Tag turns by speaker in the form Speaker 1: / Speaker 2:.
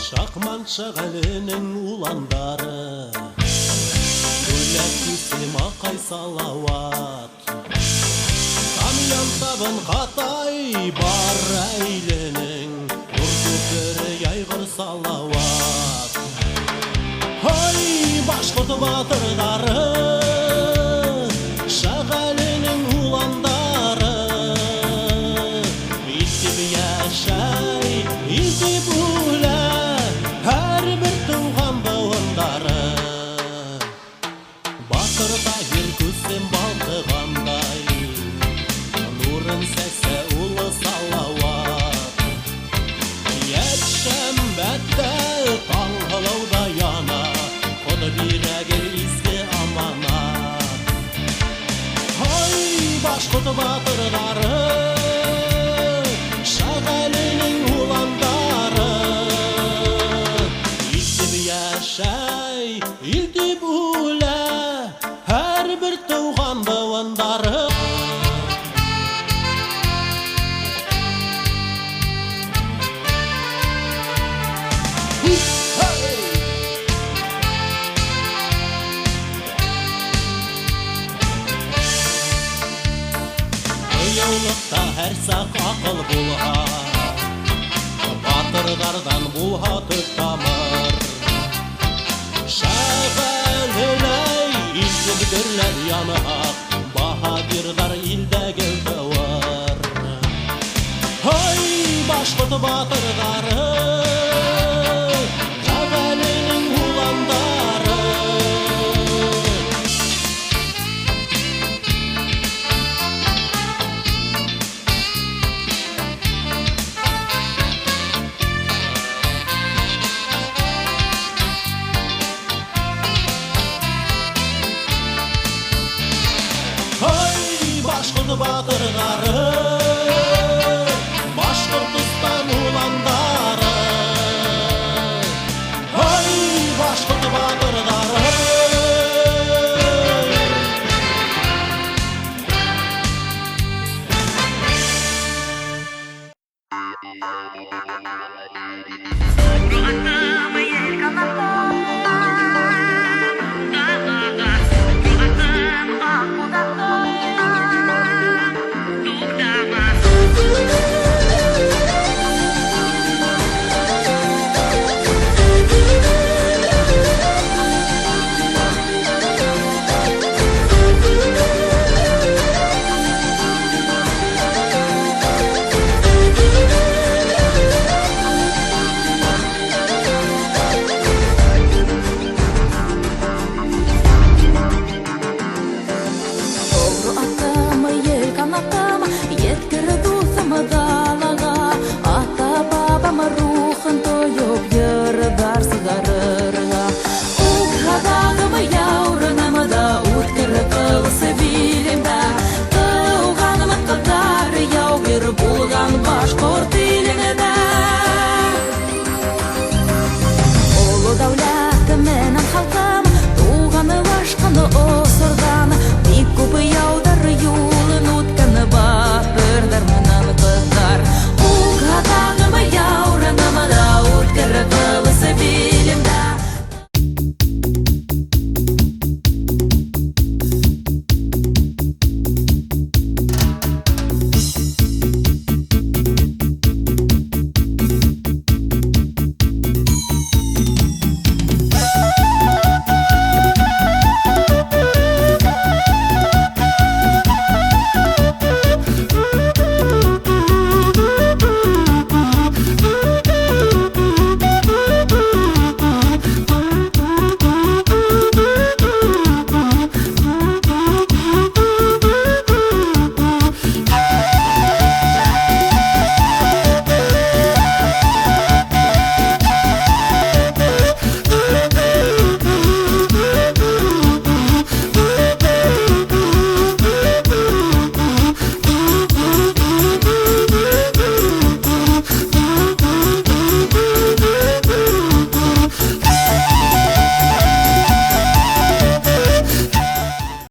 Speaker 1: Шақманшық әлінің уландары, Гүлләр кесем ақай салауат. Тамян табын қатай бар әйленің, Үрді көрі айғыр салауат. Ой, башқұрт батырдары, Шақ әлінің уландары, Итіп яшай, итіп ұлы, Әрбір туған бауындары. Батырда ер көсем балтығандай, Нұрын сәсі ұлы салауат. Етшім бәтті таңғылауда яна, Құды бирәгер ізгі аманат. Ой, башқұрт батырдары, Шақ әлінің уландары, Итіп яшай, итіп ұлы, Әрбір туған бауындары. Ұяулықта әр сақ ақыл бұлға, Батырдардан бұлға түк тамыр. Шақ әлілей, илсіз бүрлер янық, Бахадирдар илдәге тауыр. Ой, башқұрт батырдары, Шақ әлінің уландары. Башқұрт батырдары, Башқұртстан уландары. Ой, башқұрт батырдары.
Speaker 2: Run